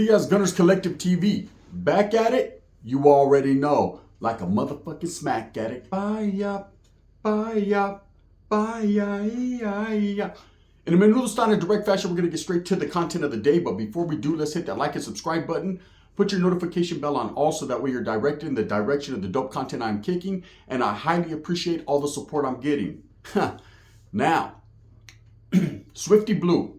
Diaz Gunners Collective TV. Back at it, you already know. Like a motherfucking smack addict. Bye-ya, bye-ya, bye-ya. In a Menudo style in direct fashion, we're going to get straight to the content of the day. But before we do, let's hit that like and subscribe button. Put your notification bell on all so that way you're directed in the direction of the dope content I'm kicking. And I highly appreciate all the support I'm getting. Now, Swifty Blue.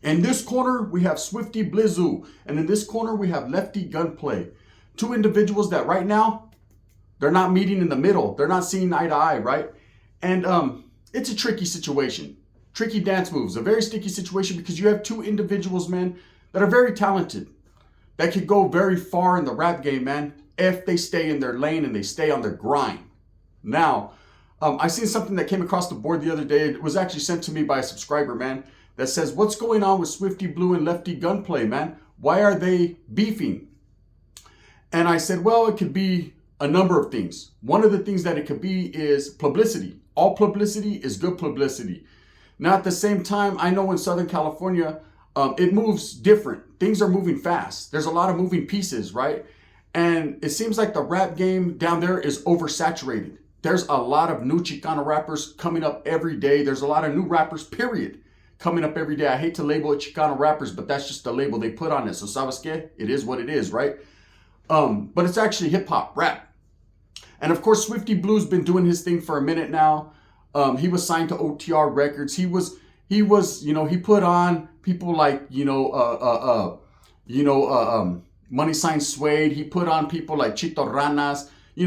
In this corner, we have Swifty Blizzu. And in this corner, we have Lefty Gunplay. Two individuals that right now, they're not meeting in the middle. They're not seeing eye to eye, right? And it's a tricky situation. Tricky dance moves. A very sticky situation because you have two individuals, man, that are very talented. That could go very far in the rap game, man, if they stay in their lane and they stay on their grind. Now, I seen something that came across the board the other day. It was actually sent to me by a subscriber, man, that says, what's going on with Swifty Blue and Lefty Gunplay, man? Why are they beefing? And I said, well, it could be a number of things. One of the things that it could be is publicity. All publicity is good publicity. Now, at the same time, I know in Southern California, it moves different. Things are moving fast. There's a lot of moving pieces, right? And it seems like the rap game down there is oversaturated. There's a lot of new Chicano rappers coming up every day. There's a lot of new rappers, period, coming up every day. I hate to label it Chicano rappers, but that's just the label they put on it. So, ¿sabes qué? It is what it is, right? But it's actually hip hop, rap. And of course, Swifty Blue's been doing his thing for a minute now. He was signed to OTR Records. He was, he put on people like, Money Sign Suede. He put on people like Chito Ranas. He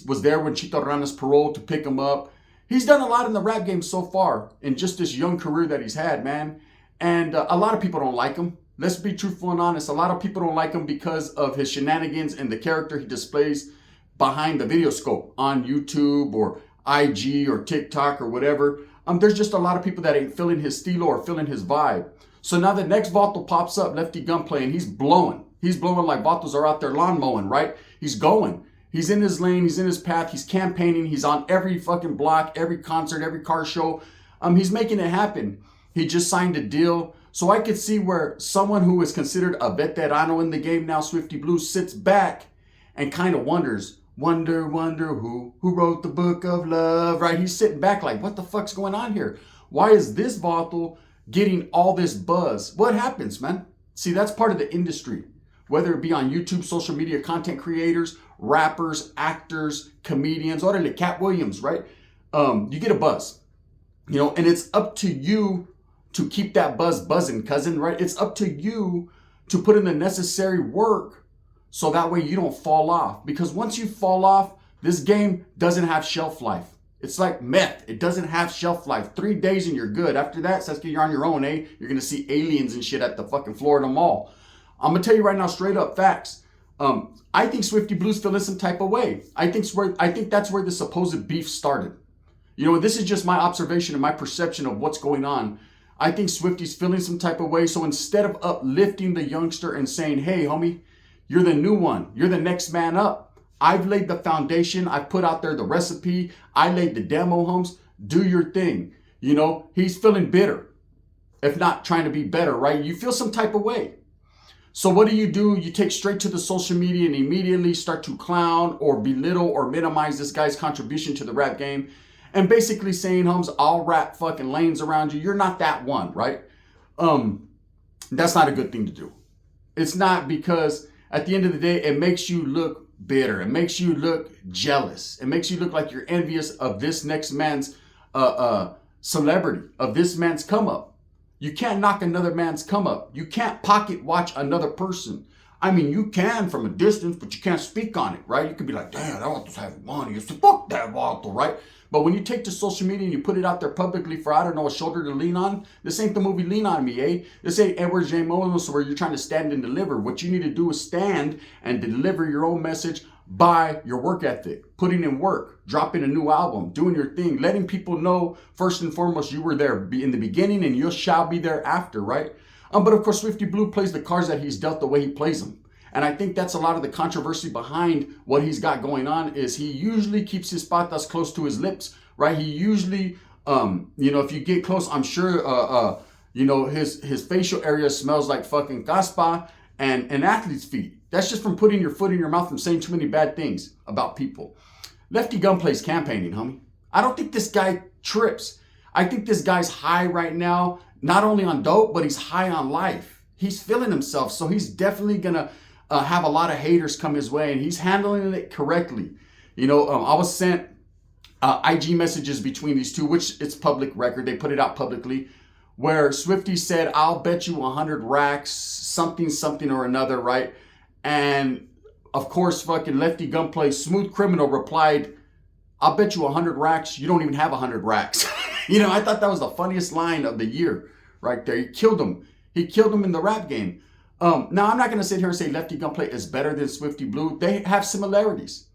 was there when Chito Ranas paroled to pick him up. He's done a lot in the rap game so far in just this young career that he's had, man. And a lot of people don't like him. Let's be truthful and honest. A lot of people don't like him because of his shenanigans and the character he displays behind the video scope on YouTube or IG or TikTok or whatever. There's just a lot of people that ain't feeling his stilo or feeling his vibe. So now the next Vato pops up, Lefty Gunplay, and he's blowing. He's blowing like Vatos are out there lawn mowing, right? He's going. He's in his lane. He's in his path. He's campaigning. He's on every fucking block, every concert, every car show. He's making it happen. He just signed a deal. So I could see where someone who is considered a veterano in the game now, Swifty Blue, sits back and kind of wonders, wonder who wrote the book of love, right? He's sitting back like, what the fuck's going on here? Why is this Vato getting all this buzz? What happens, man? See, that's part of the industry. Whether it be on YouTube, social media, content creators, rappers, actors, comedians, orale, Cat Williams, right? You get a buzz, and it's up to you to keep that buzz buzzing, cousin, right? It's up to you to put in the necessary work so that way you don't fall off. Because once you fall off, this game doesn't have shelf life. It's like meth. It doesn't have shelf life. 3 days and you're good. After that, Sasuke, you're on your own, eh? You're going to see aliens and shit at the fucking Florida Mall. I'm going to tell you right now, straight up facts. I think Swifty Blue's feeling some type of way. I think that's where the supposed beef started. This is just my observation and my perception of what's going on. I think Swifty's feeling some type of way. So instead of uplifting the youngster and saying, hey, homie, you're the new one. You're the next man up. I've laid the foundation. I put out there the recipe. I laid the demo, homes. Do your thing. He's feeling bitter, if not trying to be better, right? You feel some type of way. So what do? You take straight to the social media and immediately start to clown or belittle or minimize this guy's contribution to the rap game. And basically saying, Holmes, I'll wrap fucking lanes around you. You're not that one, right? That's not a good thing to do. It's not, because at the end of the day, it makes you look bitter. It makes you look jealous. It makes you look like you're envious of this next man's celebrity, of this man's come up. You can't knock another man's come up. You can't pocket watch another person. I mean, you can from a distance, but you can't speak on it, right? You could be like, damn, that Vato's having money. You say, fuck that Vato, right? But when you take to social media and you put it out there publicly for, I don't know, a shoulder to lean on, this ain't the movie Lean On Me, eh? This ain't Edward J. Moses where you're trying to stand and deliver. What you need to do is stand and deliver your own message by your work ethic, putting in work, dropping a new album, doing your thing, letting people know, first and foremost, you were there in the beginning and you shall be there after, right? But of course, Swifty Blue plays the cards that he's dealt the way he plays them. And I think that's a lot of the controversy behind what he's got going on is he usually keeps his patas close to his lips, right? He usually, if you get close, I'm sure, his facial area smells like fucking caspa. and an athlete's feat. That's just from putting your foot in your mouth from saying too many bad things about people. Lefty Gunplay's campaigning, homie. I don't think this guy trips. I think this guy's high right now, not only on dope, but he's high on life. He's feeling himself, so he's definitely gonna have a lot of haters come his way, and he's handling it correctly. I was sent IG messages between these two, which it's public record. They put it out publicly, where Swifty said, "I'll bet you 100 racks, something or another," right? And of course, fucking Lefty Gunplay, Smooth Criminal, replied, "I'll bet you 100 racks. You don't even have 100 racks." I thought that was the funniest line of the year right there. He killed him. He killed him in the rap game. Now, I'm not going to sit here and say Lefty Gunplay is better than Swifty Blue. They have similarities.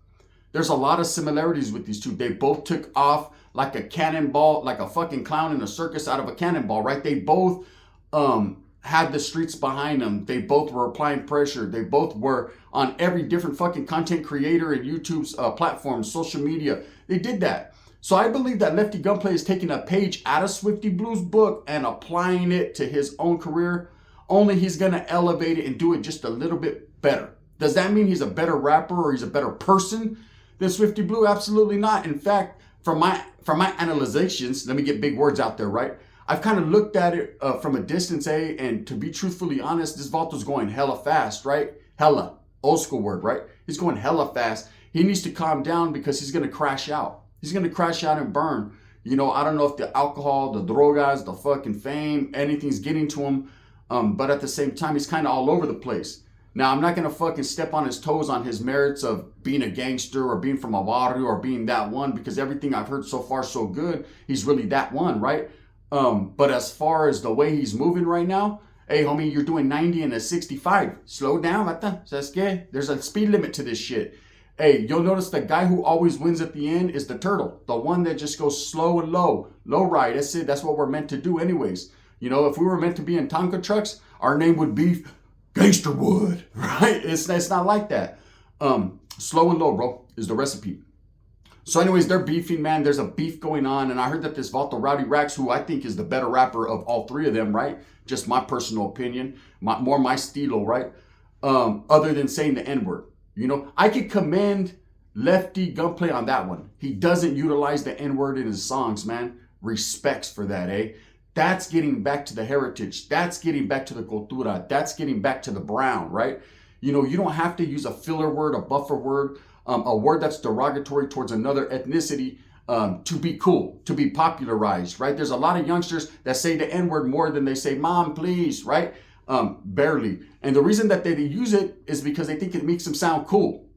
There's a lot of similarities with these two. They both took off like a cannonball, like a fucking clown in a circus out of a cannonball, right? They both had the streets behind them. They both were applying pressure. They both were on every different fucking content creator and YouTube's platforms, social media. They did that. So I believe that Lefty Gunplay is taking a page out of Swifty Blue's book and applying it to his own career. Only he's going to elevate it and do it just a little bit better. Does that mean he's a better rapper or he's a better person than Swifty Blue? Absolutely not. In fact, from my analyzations, let me get big words out there, right? I've kind of looked at it from a distance, and to be truthfully honest, this Vaulto's going hella fast, right? Hella, old school word, right? He's going hella fast. He needs to calm down because he's going to crash out. He's going to crash out and burn. I don't know if the alcohol, the drogas, the fucking fame, anything's getting to him. But at the same time, he's kind of all over the place. Now, I'm not going to fucking step on his toes on his merits of being a gangster or being from a barrio or being that one, because everything I've heard so far so good, he's really that one, right? But as far as the way he's moving right now, hey, homie, you're doing 90 and a 65. Slow down, Mata. ¿Sabes qué? There's a speed limit to this shit. Hey, you'll notice the guy who always wins at the end is the turtle. The one that just goes slow and low. Low ride, that's it. That's what we're meant to do anyways. If we were meant to be in Tonka trucks, our name would be Gangsterwood, right? It's not like that. Slow and low, bro, is the recipe. So anyways, they're beefing, man. There's a beef going on. And I heard that this Vaulto Rowdy Rax, who I think is the better rapper of all three of them, right? Just my personal opinion, more my stilo, right? Other than saying the N-word. I could commend Lefty Gunplay on that one. He doesn't utilize the N-word in his songs, man. Respects for that, eh? That's getting back to the heritage. That's getting back to the cultura. That's getting back to the brown, right? You don't have to use a filler word, a buffer word, a word that's derogatory towards another ethnicity to be cool, to be popularized, right? There's a lot of youngsters that say the N-word more than they say, "Mom, please," right? Barely. And the reason that they use it is because they think it makes them sound cool.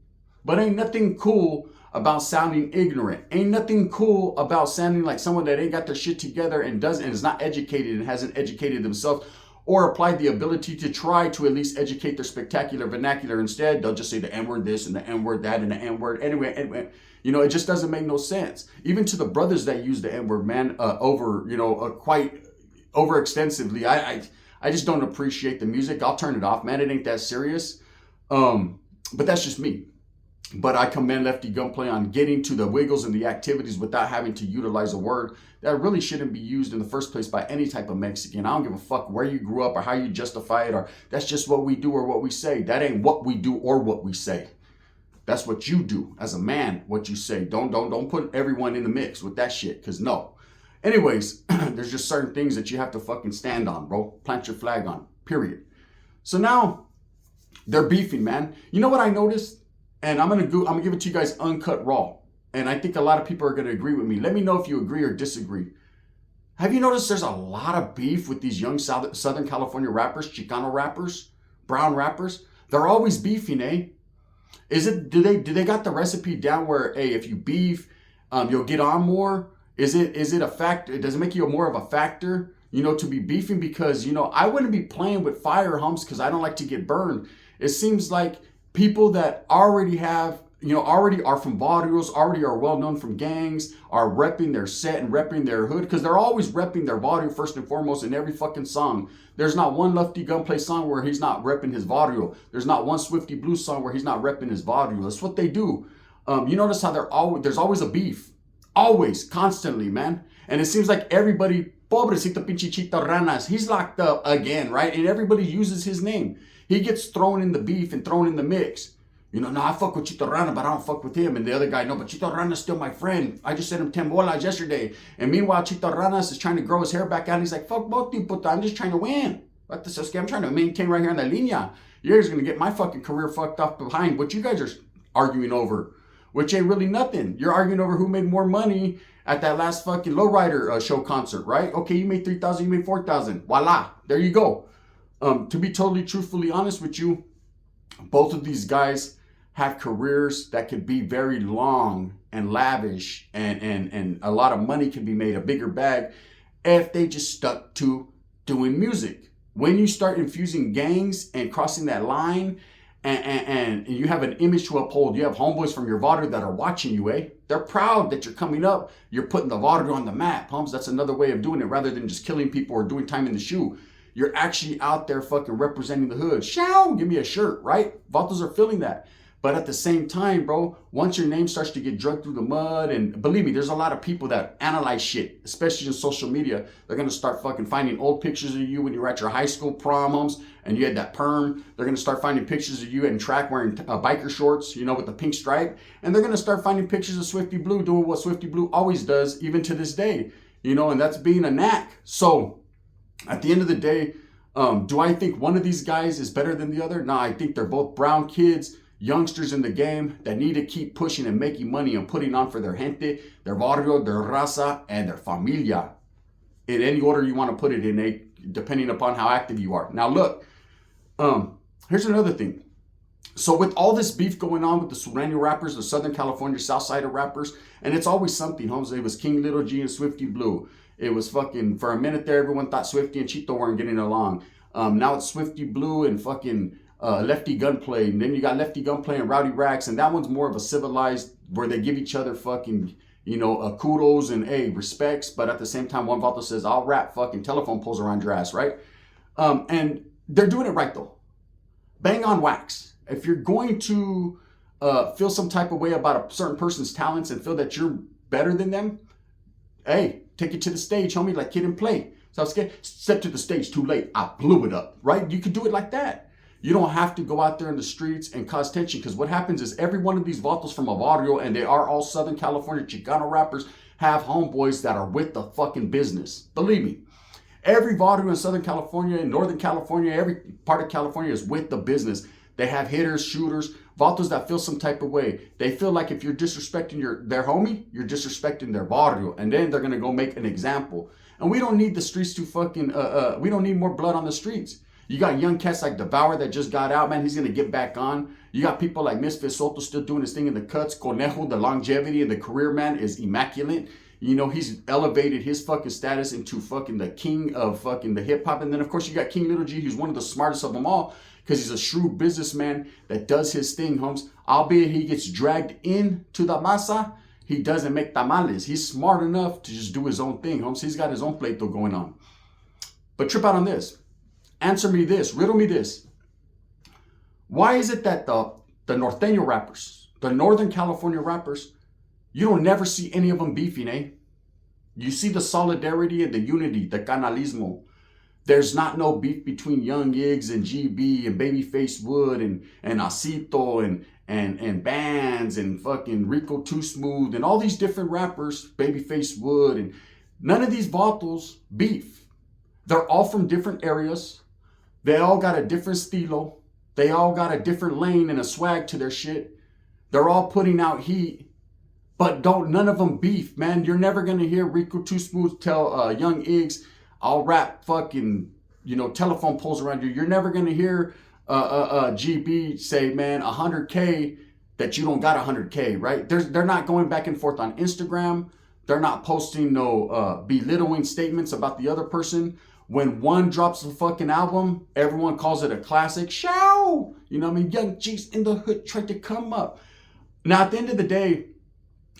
But ain't nothing cool about sounding ignorant. Ain't nothing cool about sounding like someone that ain't got their shit together and is not educated and hasn't educated themselves or applied the ability to try to at least educate their spectacular vernacular. Instead, they'll just say the N-word this and the N-word that and the N-word anyway. It just doesn't make no sense. Even to the brothers that use the N-word, man, quite over extensively. I just don't appreciate the music. I'll turn it off, man. It ain't that serious. But that's just me. But I commend Lefty Gunplay on getting to the wiggles and the activities without having to utilize a word that really shouldn't be used in the first place by any type of Mexican. I don't give a fuck where you grew up or how you justify it, or that's just what we do or what we say. That ain't what we do or what we say. That's what you do as a man, what you say. Don't put everyone in the mix with that shit, because no. Anyways, there's just certain things that you have to fucking stand on, bro. Plant your flag on, period. So now they're beefing, man. You know what I noticed? And I'm gonna give it to you guys uncut raw. And I think a lot of people are gonna agree with me. Let me know if you agree or disagree. Have you noticed there's a lot of beef with these young Southern California rappers, Chicano rappers, brown rappers? They're always beefing, eh? Do they got the recipe down where, hey, if you beef, you'll get on more? Is it a factor? Does it make you more of a factor, to be beefing? Because, I wouldn't be playing with fire humps because I don't like to get burned. It seems like people that already have, already are from barrios, already are well known from gangs, are repping their set and repping their hood, because they're always repping their barrio first and foremost in every fucking song. There's not one Lefty Gunplay song where he's not repping his barrio. There's not one Swifty Blue song where he's not repping his barrio. That's what they do. You notice how there's always a beef. Always, constantly, man. And it seems like everybody, pobrecito pinche Chito Ranas, he's locked up again, right? And everybody uses his name. He gets thrown in the beef and thrown in the mix. You know, no, I fuck with Chito Rana, but I don't fuck with him. And the other guy, no, but Chito Rana's still my friend. I just sent him 10 bolas yesterday. And meanwhile, Chito Rana is trying to grow his hair back out. And he's like, fuck both you, puta. I'm just trying to win. What the Sasuke? I'm trying to maintain right here on the linea. You guys are going to get my fucking career fucked off behind what you guys are arguing over, which ain't really nothing. You're arguing over who made more money at that last fucking Lowrider show concert, right? Okay, you made 3,000, you made 4,000. Voila. There you go. To be totally truthfully honest with you, both of these guys have careers that could be very long and lavish, and a lot of money can be made, a bigger bag, if they just stuck to doing music. When you start infusing gangs and crossing that line, and you have an image to uphold, you have homeboys from your barrio that are watching you, eh? They're proud that you're coming up, you're putting the barrio on the map, homes. That's another way of doing it, rather than just killing people or doing time in the shoe. You're actually out there fucking representing the hood. Show, give me a shirt, right? Vatos are feeling that. But at the same time, bro, once your name starts to get dragged through the mud, and believe me, there's a lot of people that analyze shit, especially in social media. They're going to start fucking finding old pictures of you when you were at your high school proms and you had that perm. They're going to start finding pictures of you in track wearing biker shorts, you know, with the pink stripe. And they're going to start finding pictures of Swifty Blue doing what Swifty Blue always does, even to this day, you know, and that's being a knack. So at the end of the day, do I think one of these guys is better than the other? No, I think they're both brown kids, youngsters in the game that need to keep pushing and making money and putting on for their gente, their barrio, their raza, and their familia. In any order you want to put it in, depending upon how active you are. Now look, here's another thing. So with all this beef going on with the Sureño rappers, the Southern California Southsider rappers, and it's always something, homes. It was King Little G and Swifty Blue. It was fucking, for a minute there, everyone thought Swifty and Chito weren't getting along. Now it's Swifty Blue and fucking Lefty Gunplay, and then you got Lefty Gunplay and Rowdy Rax, and that one's more of a civilized, where they give each other fucking, you know, kudos and respects, but at the same time, one vato says, I'll wrap fucking telephone poles around your ass, right? And they're doing it right though. Bang on wax. If you're going to feel some type of way about a certain person's talents and feel that you're better than them, hey, take it to the stage, homie, like Kid and Play. So I was scared. Step to the stage, too late. I blew it up, right? You could do it like that. You don't have to go out there in the streets and cause tension, because what happens is every one of these vatos from a barrio, and they are all Southern California Chicano rappers, have homeboys that are with the fucking business. Believe me. Every barrio in Southern California, in Northern California, every part of California is with the business. They have hitters, shooters, vatos that feel some type of way. They feel like if you're disrespecting their homie, you're disrespecting their barrio, and then they're gonna go make an example. And we don't need the streets to fucking, we don't need more blood on the streets. You got young cats like Devour that just got out, man. He's going to get back on. You got people like Misfit Soto still doing his thing in the cuts. Conejo, the longevity and the career, man, is immaculate. You know, he's elevated his fucking status into fucking the king of fucking the hip hop. And then, of course, you got King Little G, who's one of the smartest of them all, because he's a shrewd businessman that does his thing, homes. Albeit he gets dragged into the masa, he doesn't make tamales. He's smart enough to just do his own thing, homes. He's got his own pleito going on. But trip out on this. Answer me this, riddle me this. Why is it that the Norteño rappers, the Northern California rappers, you don't never see any of them beefing, eh? You see the solidarity and the unity, the canalismo. There's not no beef between Young Iggs and GB and Babyface Wood and Acito and Bands and fucking Rico Too Smooth and all these different rappers, Babyface Wood, and none of these vatos beef. They're all from different areas. They all got a different stilo. They all got a different lane and a swag to their shit. They're all putting out heat, but none of them beef, man. You're never gonna hear Rico Too Smooth tell Young Iggs, I'll wrap fucking, you know, telephone poles around you. You're never gonna hear GB say, man, 100K that you don't got 100K, right? They're not going back and forth on Instagram. They're not posting no belittling statements about the other person. When one drops a fucking album, everyone calls it a classic. Show! You know what I mean? Young G's in the hood tried to come up. Now, at the end of the day,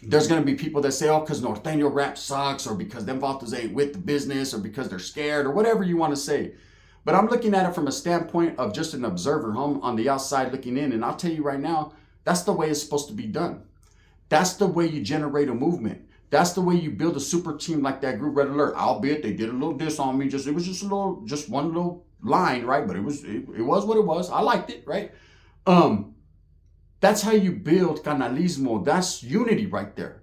there's going to be people that say, oh, because Norteño rap sucks, or because them vatos ain't with the business, or because they're scared, or whatever you want to say. But I'm looking at it from a standpoint of just an observer, on the outside looking in. And I'll tell you right now, that's the way it's supposed to be done. That's the way you generate a movement. That's the way you build a super team like that group Red Alert. Albeit they did a little diss on me. It was just one little line, right? But it was what it was. I liked it, right? That's how you build canalismo. That's unity right there.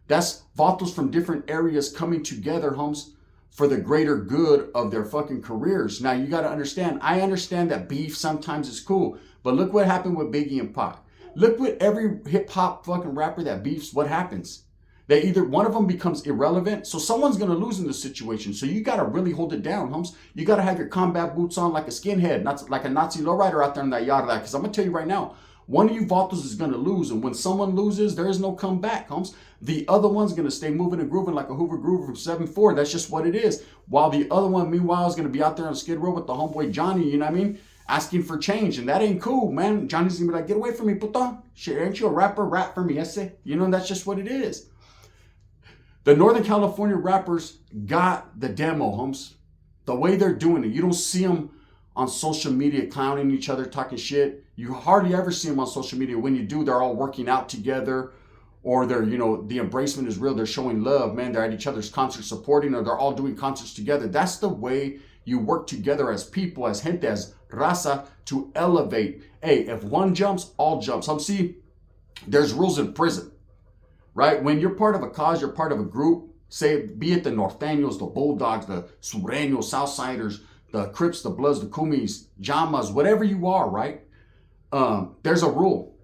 That's vatos from different areas coming together, homes, for the greater good of their fucking careers. Now, you got to understand, I understand that beef sometimes is cool, but look what happened with Biggie and Pac. Look what every hip-hop fucking rapper that beefs, what happens? They either, one of them becomes irrelevant, so someone's going to lose in this situation. So you got to really hold it down, homes. You got to have your combat boots on like a skinhead, not like a Nazi lowrider out there in that yard. Because I'm going to tell you right now, one of you vatos is going to lose, and when someone loses, there is no comeback, homes. The other one's going to stay moving and grooving like a Hoover Groover from 7-4. That's just what it is. While the other one, meanwhile, is going to be out there on Skid Row with the homeboy Johnny, you know what I mean? Asking for change, and that ain't cool, man. Johnny's going to be like, get away from me, puto. Shit, ain't you a rapper? Rap for me, ese. You know, that's just what it is. The Northern California rappers got the demo, homes. The way they're doing it, you don't see them on social media clowning each other, talking shit. You hardly ever see them on social media. When you do, they're all working out together, or they're, you know, the embracement is real. They're showing love, man. They're at each other's concerts supporting, or they're all doing concerts together. That's the way you work together as people, as gente, as raza, to elevate. Hey, if one jumps, all jump. Some see, there's rules in prison, right? When you're part of a cause, you're part of a group, say, be it the Norteños, the Bulldogs, the Sureños, Southsiders, the Crips, the Bloods, the Kumis, Jamas, whatever you are, right? There's a rule.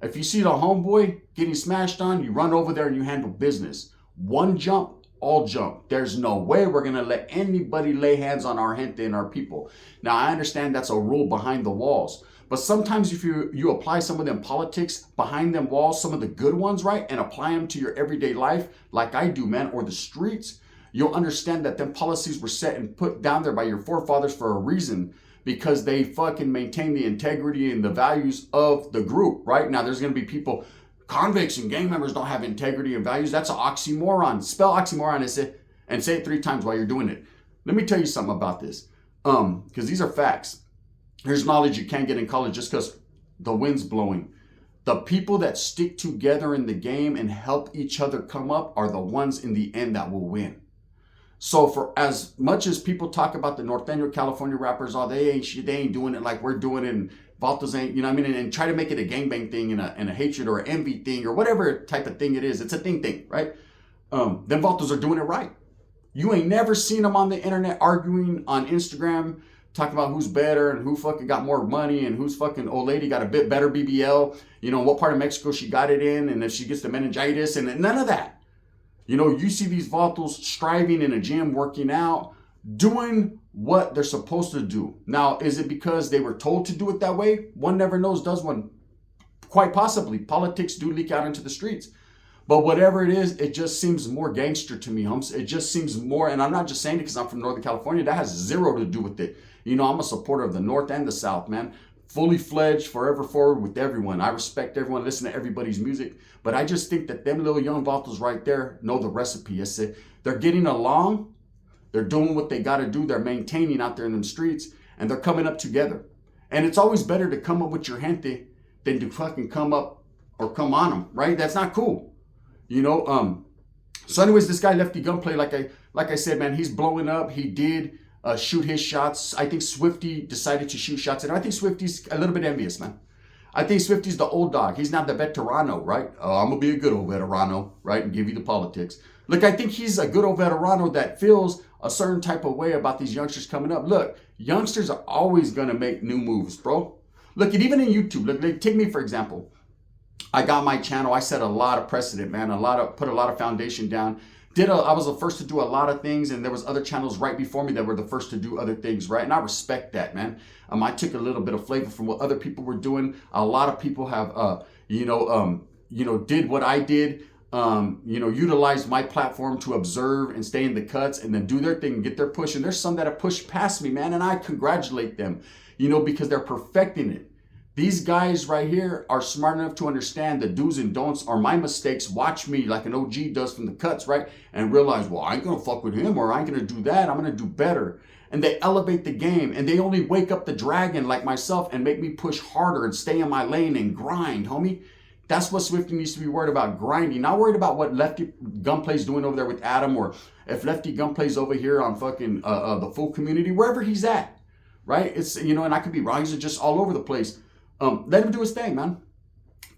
If you see the homeboy getting smashed on, you run over there and you handle business. One jump, all jump. There's no way we're going to let anybody lay hands on our gente and our people. Now, I understand that's a rule behind the walls. But sometimes if you apply some of them politics behind them walls, some of the good ones, right, and apply them to your everyday life, like I do, man, or the streets, you'll understand that them policies were set and put down there by your forefathers for a reason, because they fucking maintain the integrity and the values of the group, right? Now, there's going to be people, convicts and gang members don't have integrity and values. That's an oxymoron. Spell oxymoron and say it 3 times while you're doing it. Let me tell you something about this, because these are facts. Here's knowledge you can't get in college just because the wind's blowing. The people that stick together in the game and help each other come up are the ones in the end that will win. So for as much as people talk about the Norteño California rappers, oh, they ain't doing it like we're doing it, and Vatos ain't, you know what I mean? And try to make it a gangbang thing and a hatred or an envy thing or whatever type of thing it is. It's a thing, right? Them Vatos are doing it right. You ain't never seen them on the internet arguing on Instagram, talking about who's better and who fucking got more money and who's fucking old lady got a bit better BBL, you know, what part of Mexico she got it in, and if she gets the meningitis, and none of that. You know, you see these vatos striving in a gym, working out, doing what they're supposed to do. Now, is it because they were told to do it that way? One never knows, does one? Quite possibly. Politics do leak out into the streets. But whatever it is, it just seems more gangster to me, humps. It just seems more, and I'm not just saying it because I'm from Northern California. That has zero to do with it. You know, I'm a supporter of the North and the South, man. Fully fledged, forever forward with everyone. I respect everyone, listen to everybody's music. But I just think that them little young vatos right there know the recipe. They're getting along. They're doing what they got to do. They're maintaining out there in them streets. And they're coming up together. And it's always better to come up with your gente than to fucking come up or come on them, right? That's not cool. You know, so anyways, this guy Lefty Gunplay, like I said, man, he's blowing up. He did shoot his shots. I think Swifty decided to shoot shots. And I think Swifty's a little bit envious, man. I think Swifty's the old dog. He's not the veterano, right? Oh, I'm going to be a good old veterano, right? And give you the politics. Look, I think he's a good old veterano that feels a certain type of way about these youngsters coming up. Look, youngsters are always going to make new moves, bro. Look, and even in YouTube, look, take me for example. I got my channel. I set a lot of precedent, man. Put a lot of foundation down. I was the first to do a lot of things, and there was other channels right before me that were the first to do other things, right? And I respect that, man. I took a little bit of flavor from what other people were doing. A lot of people have, did what I did. Utilized my platform to observe and stay in the cuts and then do their thing and get their push. And there's some that have pushed past me, man, and I congratulate them, because they're perfecting it. These guys right here are smart enough to understand the do's and don'ts are my mistakes. Watch me like an OG does from the cuts, right? And realize, well, I ain't going to fuck with him, or I ain't going to do that. I'm going to do better. And they elevate the game, and they only wake up the dragon like myself and make me push harder and stay in my lane and grind, homie. That's what Swifty needs to be worried about, grinding. Not worried about what Lefty Gunplay's doing over there with Adam, or if Lefty Gunplay's over here on fucking the full community, wherever he's at. right? It's, and I could be wrong. He's just all over the place. Let him do his thing, man.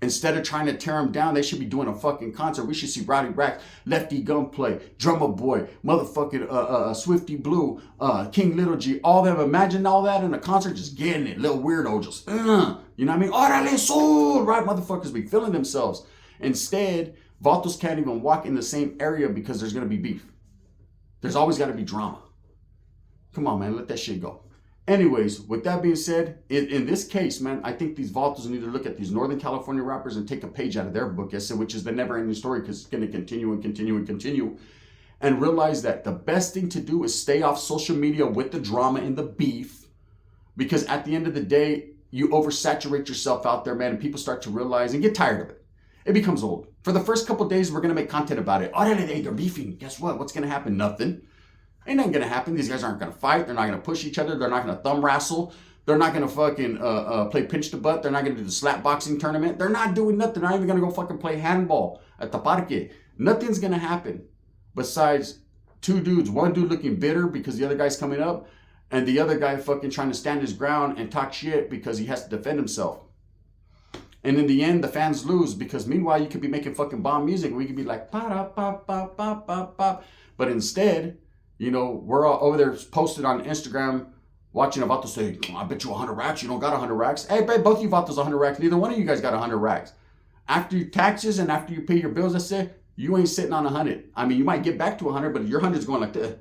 Instead of trying to tear him down, they should be doing a fucking concert. We should see Rowdy Rax, Lefty Gunplay, Drummer Boy, motherfucking Swifty Blue, King Little G, all them. Imagine all that in a concert, just getting it. Little weirdo, just, you know what I mean? Orale sol, right? Motherfuckers be feeling themselves. Instead, Vatos can't even walk in the same area because there's going to be beef. There's always got to be drama. Come on, man, let that shit go. Anyways, with that being said, in this case, man, I think these Vatos need to look at these Northern California rappers and take a page out of their book, which is the never-ending story, because it's going to continue and continue and continue, and realize that the best thing to do is stay off social media with the drama and the beef, because at the end of the day, you oversaturate yourself out there, man, and people start to realize and get tired of it. It becomes old. For the first couple days, we're going to make content about it. Oh, they're beefing. Guess what? What's going to happen? Nothing. Ain't nothing gonna happen. These guys aren't gonna fight. They're not gonna push each other. They're not gonna thumb wrestle. They're not gonna fucking play pinch the butt. They're not gonna do the slap boxing tournament. They're not doing nothing. They're not even gonna go fucking play handball at the parque. Nothing's gonna happen besides two dudes. One dude looking bitter because the other guy's coming up, and the other guy fucking trying to stand his ground and talk shit because he has to defend himself. And in the end, the fans lose because meanwhile, you could be making fucking bomb music. We could be like, pa-da-pa-pa-pa-pa-pa. But instead, we're all over there posted on Instagram watching a Vato say, I bet you 100 racks. You don't got 100 racks. Hey, bet both you Vatos 100 racks. Neither one of you guys got 100 racks. After your taxes and after you pay your bills, I said, you ain't sitting on 100. I mean, you might get back to 100, but your 100's going like this.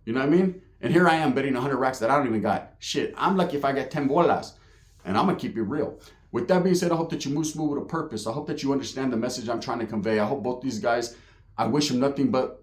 You know what I mean? And here I am betting 100 racks that I don't even got. Shit, I'm lucky if I get 10 bolas. And I'm going to keep it real. With that being said, I hope that you move smooth with a purpose. I hope that you understand the message I'm trying to convey. I hope both these guys, I wish them nothing but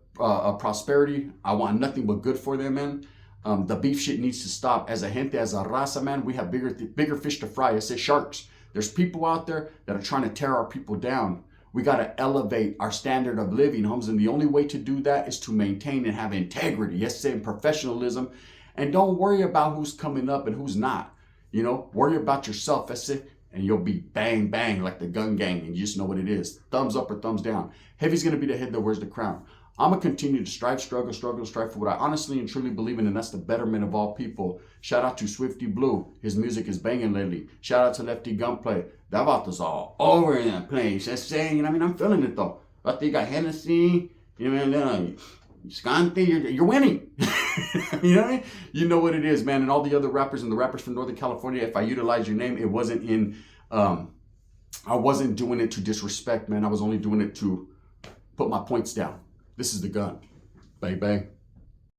prosperity. I want nothing but good for them, man. The beef shit needs to stop. As a gente, as a raza, man, we have bigger fish to fry. I say sharks. There's people out there that are trying to tear our people down. We got to elevate our standard of living, homes. And the only way to do that is to maintain and have integrity. Yes, and professionalism. And don't worry about who's coming up and who's not. Worry about yourself. That's it. And you'll be bang, bang, like the gun gang. And you just know what it is. Thumbs up or thumbs down. Heavy's going to be the head that wears the crown. I'm going to continue to strive for what I honestly and truly believe in, and that's the betterment of all people. Shout out to Swifty Blue. His music is banging lately. Shout out to Lefty Gunplay. That Vato's all over in that place. That's saying, I'm feeling it though. I think I Hennessy, Scante, you're winning. You know what I mean? You know what it is, man. And all the other rappers and the rappers from Northern California, if I utilize your name, it wasn't I wasn't doing it to disrespect, man. I was only doing it to put my points down. This is the gun. Bang, bang.